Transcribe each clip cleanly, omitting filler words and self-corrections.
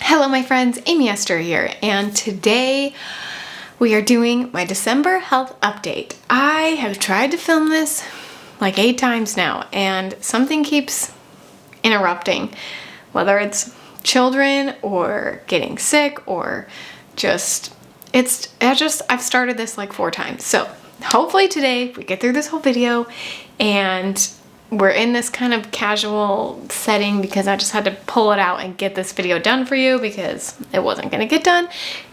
Hello my friends, Amy Esther here, and today we are doing my December health update. I have tried to film this like 8 times now, and something keeps interrupting, whether it's children or getting sick or I've started this like 4 times. So hopefully today we get through this whole video and we're in this kind of casual setting because I just had to pull it out and get this video done for you because it wasn't going to get done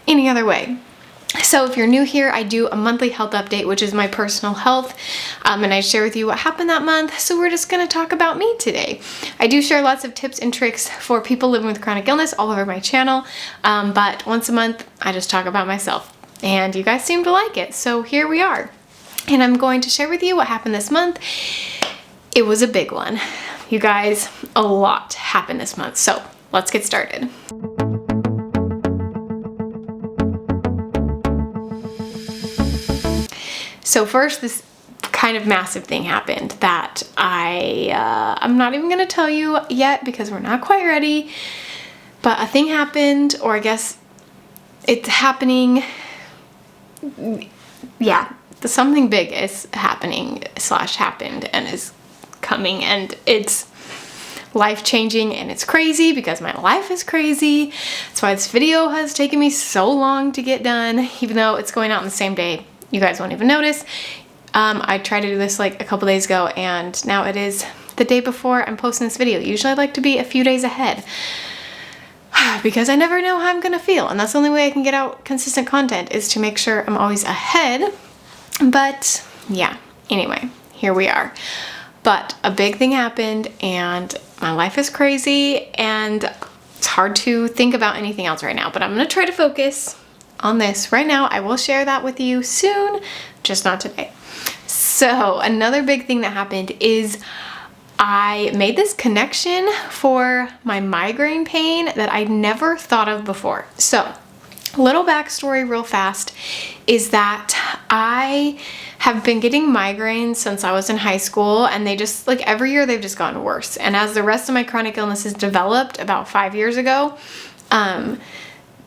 any other way. So if you're new here, I do a monthly health update, which is my personal health, and I share with you what happened that month. So we're just going to talk about me today. I do share lots of tips and tricks for people living with chronic illness all over my channel, but once a month I just talk about myself, and you guys seem to like it. So here we are, and I'm going to share with you what happened this month. It was a big one. You guys, a lot happened this month. So let's get started. So first, this kind of massive thing happened that I'm not even gonna tell you yet because we're not quite ready, but a thing happened, or I guess it's happening. Yeah, something big is happening / happened and is coming, and it's life-changing and it's crazy because my life is crazy. That's why this video has taken me so long to get done, even though it's going out on the same day. You guys won't even notice. I tried to do this like a couple days ago, and now it is the day before I'm posting this video. Usually I like to be a few days ahead because I never know how I'm gonna feel, and that's the only way I can get out consistent content, is to make sure I'm always ahead. But yeah, anyway, here we are. But a big thing happened and my life is crazy and it's hard to think about anything else right now, but I'm gonna try to focus on this right now. I will share that with you soon, just not today. So another big thing that happened is I made this connection for my migraine pain that I never thought of before. So little backstory real fast is that I have been getting migraines since I was in high school, and they just, like, every year they've just gotten worse. And as the rest of my chronic illnesses developed about 5 years ago, my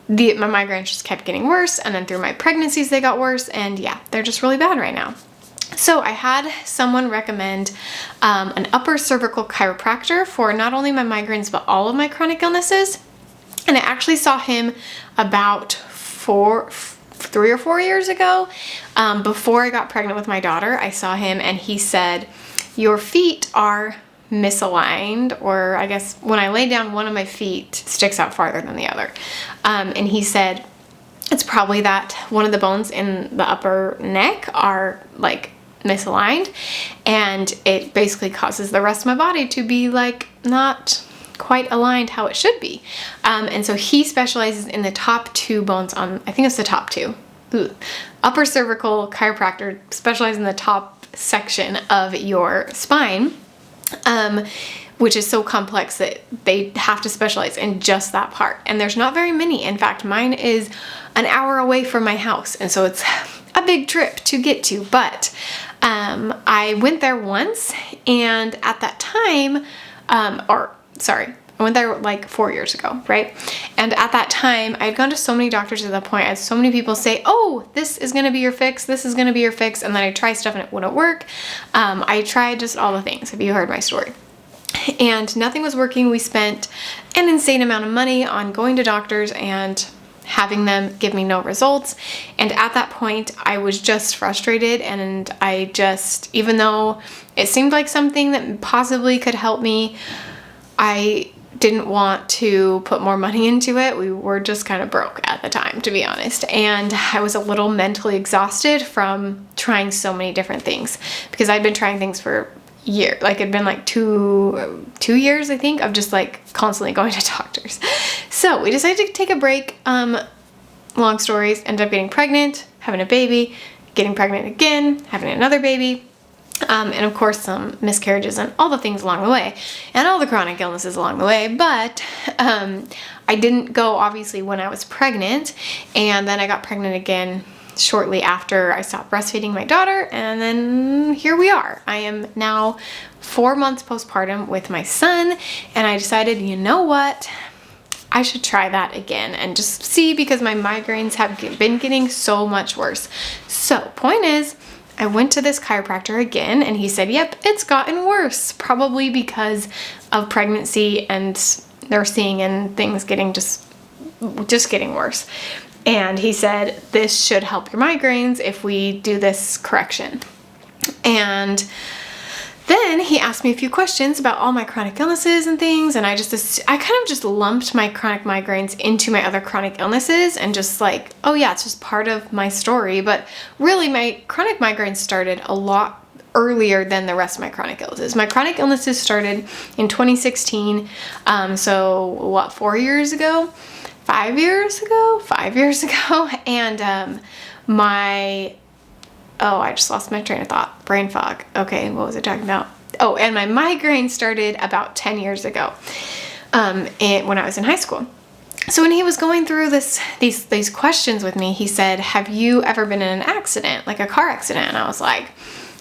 migraines just kept getting worse, and then through my pregnancies they got worse, and yeah, they're just really bad right now. So I had someone recommend an upper cervical chiropractor for not only my migraines but all of my chronic illnesses. And I actually saw him about 3 or 4 years ago. Before I got pregnant with my daughter, I saw him and he said, your feet are misaligned, or I guess when I lay down, one of my feet sticks out farther than the other. And he said, it's probably that one of the bones in the upper neck are like misaligned, and it basically causes the rest of my body to be like not quite aligned how it should be. And so he specializes in the top 2 bones on, I think it's the top 2. Upper cervical chiropractor specializes in the top section of your spine, which is so complex that they have to specialize in just that part. And there's not very many. In fact, mine is an hour away from my house, and so it's a big trip to get to. But I went there once, and at that time, I went there like 4 years ago, right? And at that time, I had gone to so many doctors at that point. I had so many people say, oh, this is gonna be your fix, this is gonna be your fix. And then I tried stuff and it wouldn't work. I tried just all the things, if you heard my story. And nothing was working. We spent an insane amount of money on going to doctors and having them give me no results. And at that point, I was just frustrated, and I just, even though it seemed like something that possibly could help me, I didn't want to put more money into it. We were just kind of broke at the time, to be honest. And I was a little mentally exhausted from trying so many different things, because I'd been trying things for years. Like, it'd been like two years, I think, of just like constantly going to doctors. So we decided to take a break. Long stories, ended up getting pregnant, having a baby, getting pregnant again, having another baby. And of course some miscarriages and all the things along the way, and all the chronic illnesses along the way. But I didn't go obviously when I was pregnant, and then I got pregnant again shortly after I stopped breastfeeding my daughter, and then here we are. I am now 4 months postpartum with my son, and I decided, you know what? I should try that again and just see, because my migraines have been getting so much worse. So point is, I went to this chiropractor again and he said, yep, it's gotten worse, probably because of pregnancy and nursing and things getting just getting worse. And he said, this should help your migraines if we do this correction. And then he asked me a few questions about all my chronic illnesses and things, and I kind of just lumped my chronic migraines into my other chronic illnesses and just like, oh yeah, it's just part of my story. But really, my chronic migraines started a lot earlier than the rest of my chronic illnesses. My chronic illnesses started in 2016, so what, 4 years ago? 5 years ago? 5 years ago. And I just lost my train of thought. Brain fog. Okay, what was I talking about? Oh, and my migraine started about 10 years ago when I was in high school. So when he was going through these questions with me, he said, have you ever been in an accident, like a car accident? And I was like,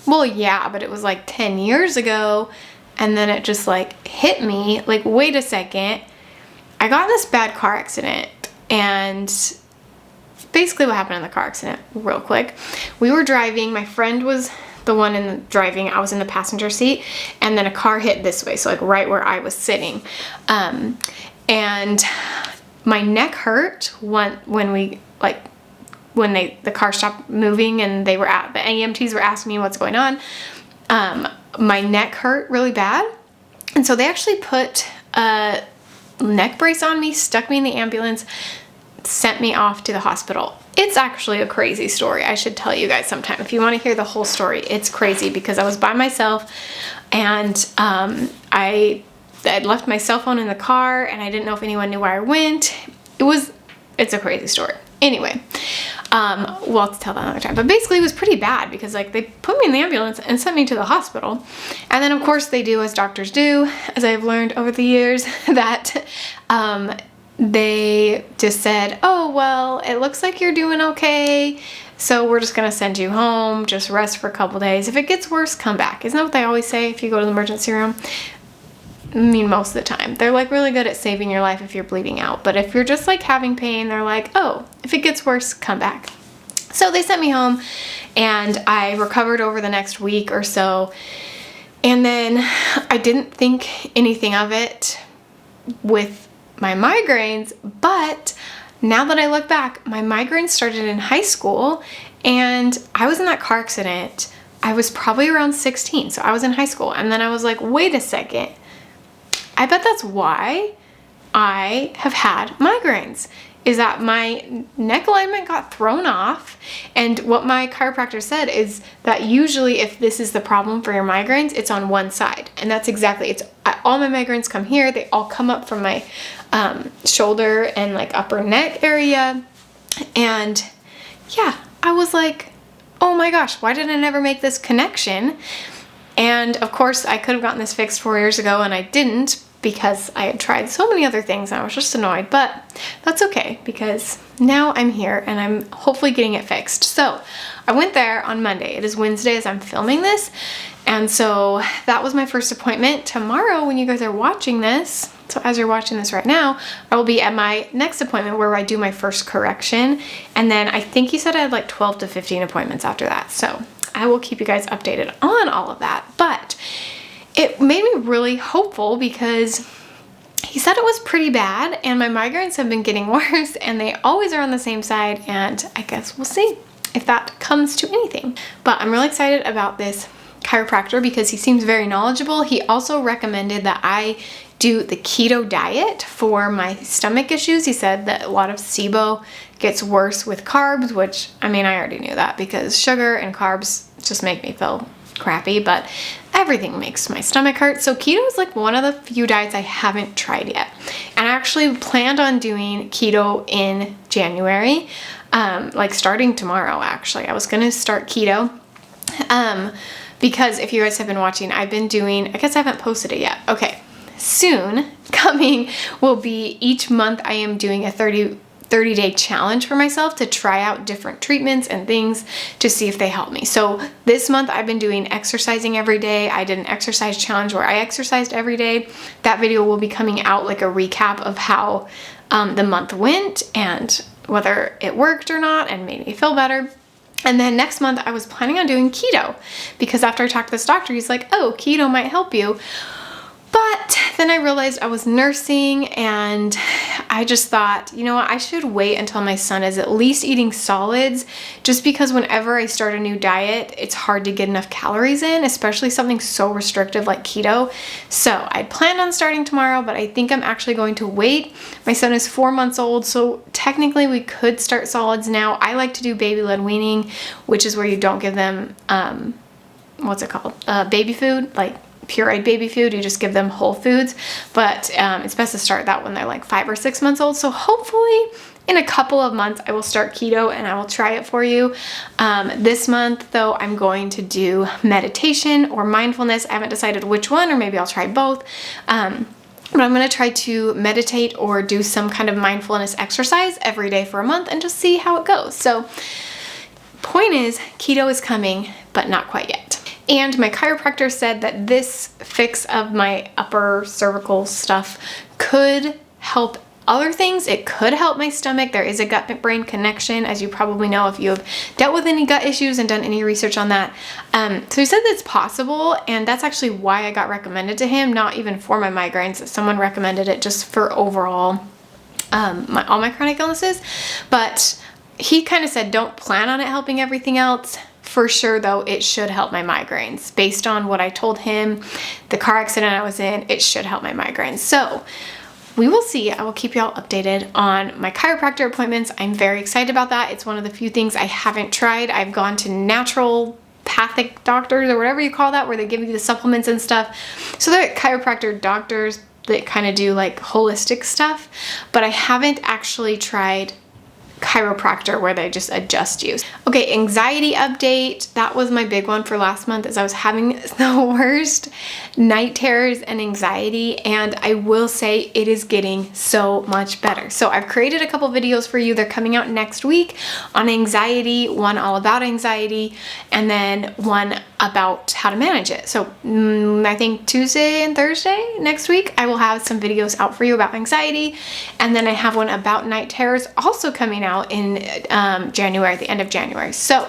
well, yeah, but it was like 10 years ago. And then it just like hit me, like, wait a second. I got in this bad car accident, and basically what happened in the car accident, real quick. We were driving, my friend was the one in the driving, I was in the passenger seat, and then a car hit this way, so like right where I was sitting. And my neck hurt when the car stopped moving and the EMTs were asking me what's going on. My neck hurt really bad. And so they actually put a neck brace on me, stuck me in the ambulance, sent me off to the hospital. It's actually a crazy story. I should tell you guys sometime. If you want to hear the whole story, it's crazy because I was by myself and I had left my cell phone in the car and I didn't know if anyone knew where I went. It's a crazy story. Anyway, we'll have to tell that another time. But basically it was pretty bad because like they put me in the ambulance and sent me to the hospital. And then of course they do as doctors do, as I've learned over the years, that they just said, oh, well, it looks like you're doing okay, so we're just gonna send you home, just rest for a couple days. If it gets worse, come back. Isn't that what they always say if you go to the emergency room? I mean, most of the time. They're like really good at saving your life if you're bleeding out. But if you're just like having pain, they're like, oh, if it gets worse, come back. So they sent me home and I recovered over the next week or so. And then I didn't think anything of it with my migraines, but now that I look back, my migraines started in high school and I was in that car accident. I was probably around 16, so I was in high school. And then I was like, wait a second. I bet that's why I have had migraines, is that my neck alignment got thrown off. And what my chiropractor said is that usually if this is the problem for your migraines, it's on one side. And that's exactly, all my migraines come here. They all come up from my shoulder and like upper neck area. And yeah, I was like, oh my gosh, why did I never make this connection? And of course I could have gotten this fixed 4 years ago and I didn't, because I had tried so many other things and I was just annoyed, but that's okay because now I'm here and I'm hopefully getting it fixed. So I went there on Monday. It is Wednesday as I'm filming this. And so that was my first appointment. Tomorrow when you guys are watching this, so as you're watching this right now, I will be at my next appointment where I do my first correction. And then I think he said I had like 12 to 15 appointments after that. So I will keep you guys updated on all of that. But it made me really hopeful because he said it was pretty bad and my migraines have been getting worse and they always are on the same side, and I guess we'll see if that comes to anything. But I'm really excited about this chiropractor because he seems very knowledgeable. He also recommended that I do the keto diet for my stomach issues. He said that a lot of SIBO gets worse with carbs, which I mean, I already knew that because sugar and carbs just make me feel crappy, but everything makes my stomach hurt. So keto is like one of the few diets I haven't tried yet. And I actually planned on doing keto in January, like starting tomorrow actually. I was gonna start keto because if you guys have been watching, I've been doing, I guess I haven't posted it yet. Okay, soon coming will be each month I am doing a 30-day challenge for myself to try out different treatments and things to see if they help me. So this month I've been doing exercising every day. I did an exercise challenge where I exercised every day. That video will be coming out like a recap of how the month went and whether it worked or not and made me feel better. And then next month I was planning on doing keto because after I talked to this doctor, he's like, oh, keto might help you. But then I realized I was nursing and I just thought, you know what, I should wait until my son is at least eating solids, just because whenever I start a new diet, it's hard to get enough calories in, especially something so restrictive like keto. So I'd planned on starting tomorrow, but I think I'm actually going to wait. My son is 4 months old, so technically we could start solids now. I like to do baby-led weaning, which is where you don't give them, what's it called? Baby food, like pureed baby food. You just give them whole foods, but it's best to start that when they're like 5 or 6 months old. So hopefully in a couple of months I will start keto and I will try it for you. This month though, I'm going to do meditation or mindfulness. I haven't decided which one, or maybe I'll try both. But I'm going to try to meditate or do some kind of mindfulness exercise every day for a month and just see how it goes. So point is, keto is coming, but not quite yet. And my chiropractor said that this fix of my upper cervical stuff could help other things. It could help my stomach. There is a gut-brain connection, as you probably know if you have dealt with any gut issues and done any research on that. So he said that's possible, and that's actually why I got recommended to him, not even for my migraines. Someone recommended it just for overall all my chronic illnesses. But he kind of said don't plan on it helping everything else. For sure though, it should help my migraines. Based on what I told him, the car accident I was in, it should help my migraines. So we will see. I will keep y'all updated on my chiropractor appointments. I'm very excited about that. It's one of the few things I haven't tried. I've gone to naturopathic doctors or whatever you call that, where they give you the supplements and stuff. So they're chiropractor doctors that kind of do like holistic stuff, but I haven't actually tried chiropractor where they just adjust you. Okay, anxiety update. That was my big one for last month, as I was having the worst night terrors and anxiety, and I will say it is getting so much better. So I've created a couple videos for you. They're coming out next week on anxiety, one all about anxiety, and then one about how to manage it. So I think Tuesday and Thursday next week I will have some videos out for you about anxiety, and then I have one about night terrors also coming out in January, at the end of January. So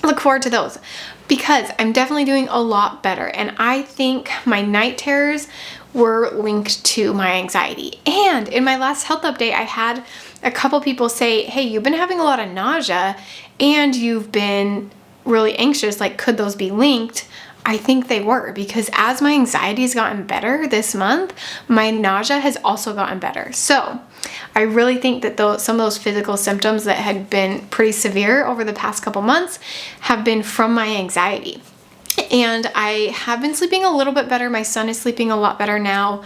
look forward to those, because I'm definitely doing a lot better, and I think my night terrors were linked to my anxiety. And in my last health update, I had a couple people say, hey, you've been having a lot of nausea and you've been really anxious, like could those be linked? I think they were, because as my anxiety has gotten better this month, my nausea has also gotten better. So I really think that some of those physical symptoms that had been pretty severe over the past couple months have been from my anxiety. And I have been sleeping a little bit better. My son is sleeping a lot better now.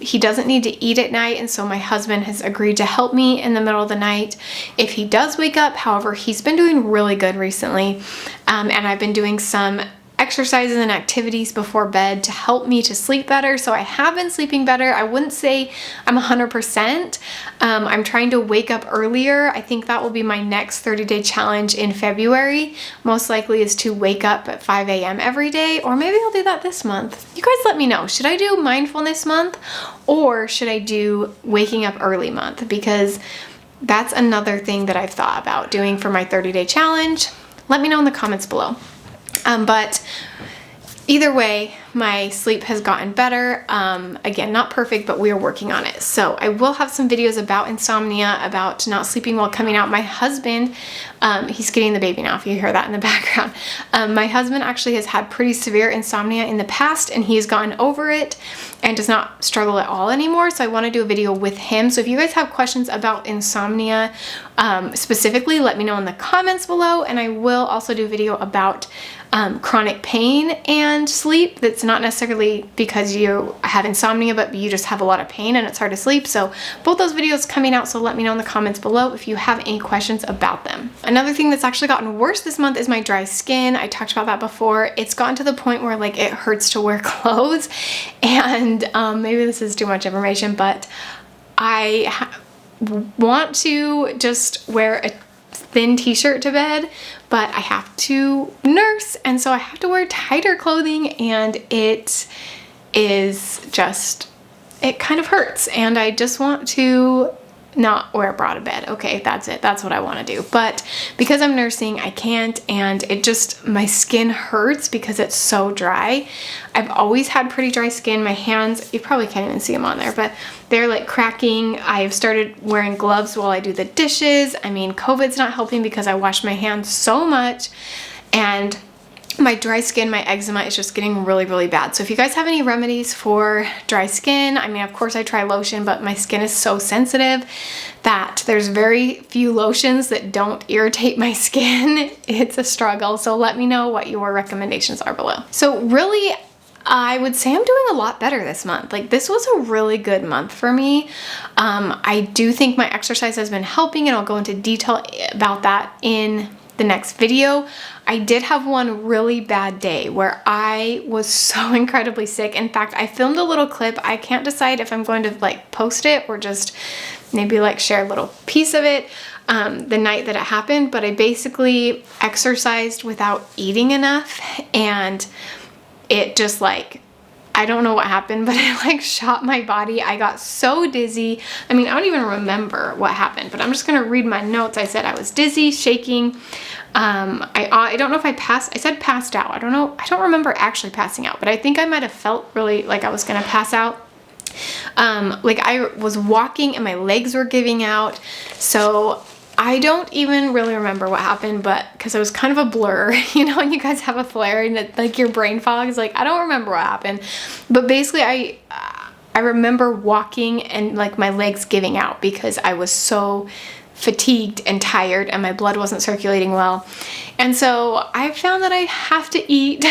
He doesn't need to eat at night, and so my husband has agreed to help me in the middle of the night if he does wake up. However, he's been doing really good recently, and I've been doing some exercises and activities before bed to help me to sleep better. So I have been sleeping better. I wouldn't say I'm 100%. I'm trying to wake up earlier. I think that will be my next 30-day challenge in February. Most likely is to wake up at 5 a.m. every day, or maybe I'll do that this month. You guys let me know. Should I do mindfulness month, or should I do waking up early month? Because that's another thing that I've thought about doing for my 30-day challenge. Let me know in the comments below. But either way, my sleep has gotten better. Again, not perfect, but we are working on it. So I will have some videos about insomnia, about not sleeping well coming out. My husband, he's getting the baby now, if you hear that in the background. My husband actually has had pretty severe insomnia in the past, and he has gotten over it and does not struggle at all anymore. So I want to do a video with him. So if you guys have questions about insomnia specifically, let me know in the comments below. And I will also do a video about chronic pain and sleep. That's not necessarily because you have insomnia, but you just have a lot of pain and it's hard to sleep. So both those videos coming out, so let me know in the comments below if you have any questions about them. Another thing that's actually gotten worse this month is my dry skin. I talked about that before. It's gotten to the point where like it hurts to wear clothes, and maybe this is too much information, but I want to just wear a thin t-shirt to bed, but I have to nurse, and so I have to wear tighter clothing, and it is just it kind of hurts and I just want to not wear a bra to bed. Okay, that's it. That's what I want to do. But because I'm nursing, I can't, and it just, my skin hurts because it's so dry. I've always had pretty dry skin. My hands, you probably can't even see them on there, but they're like cracking. I've started wearing gloves while I do the dishes. I mean, COVID's not helping because I wash my hands so much, and my dry skin, my eczema is just getting really, really bad. So if you guys have any remedies for dry skin, I mean, of course I try lotion, but my skin is so sensitive that there's very few lotions that don't irritate my skin. It's a struggle. So let me know what your recommendations are below. So really, I would say I'm doing a lot better this month. Like, this was a really good month for me. I do think my exercise has been helping, and I'll go into detail about that in the next video. I did have one really bad day where I was so incredibly sick. In fact, I filmed a little clip. I can't decide if I'm going to like post it or just maybe like share a little piece of it the night that it happened, but I basically exercised without eating enough, and it just like, I don't know what happened, but it like shot my body. I got so dizzy. I mean, I don't even remember what happened, but I'm just gonna read my notes. I said I was dizzy, shaking. I don't know if I said passed out. I don't know. I don't remember actually passing out, but I think I might have felt really like I was gonna pass out. Like I was walking and my legs were giving out. So I don't even really remember what happened, but because it was kind of a blur, you know, when you guys have a flare and it, like your brain fog is like, I don't remember what happened. But basically I remember walking and like my legs giving out because I was so fatigued and tired and my blood wasn't circulating well. And so I found that I have to eat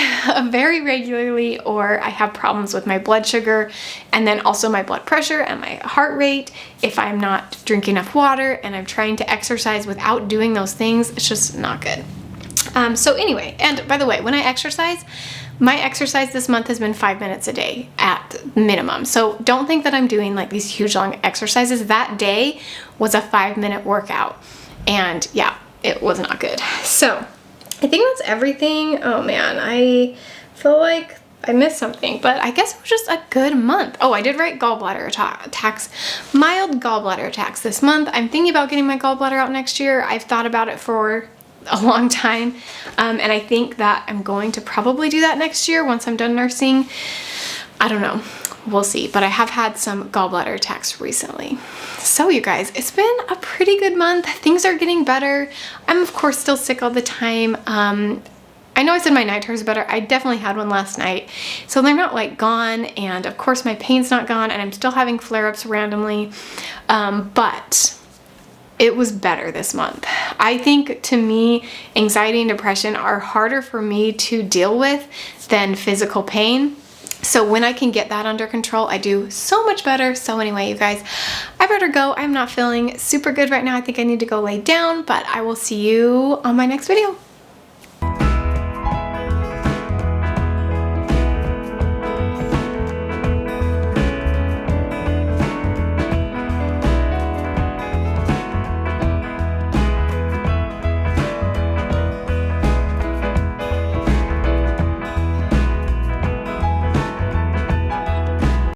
very regularly, or I have problems with my blood sugar and then also my blood pressure and my heart rate if I'm not drinking enough water, and I'm trying to exercise without doing those things. It's just not good. So anyway, and by the way, when I exercise, my exercise this month has been 5 minutes a day at minimum. So don't think that I'm doing like these huge long exercises. That day was a 5-minute workout, and yeah, it was not good. So I think that's everything. Oh man, I feel like I missed something, but I guess it was just a good month. Oh, I did write gallbladder attacks, mild gallbladder attacks this month. I'm thinking about getting my gallbladder out next year. I've thought about it for a long time, and I think that I'm going to probably do that next year once I'm done nursing. I don't know, we'll see, but I have had some gallbladder attacks recently. So you guys, it's been a pretty good month. Things are getting better. I'm of course still sick all the time. I know I said my night terrors are better. I definitely had one last night, so they're not like gone, and of course my pain's not gone, and I'm still having flare-ups randomly, but it was better this month. I think, to me, anxiety and depression are harder for me to deal with than physical pain. So when I can get that under control, I do so much better. So anyway, you guys, I better go. I'm not feeling super good right now. I think I need to go lay down, but I will see you on my next video.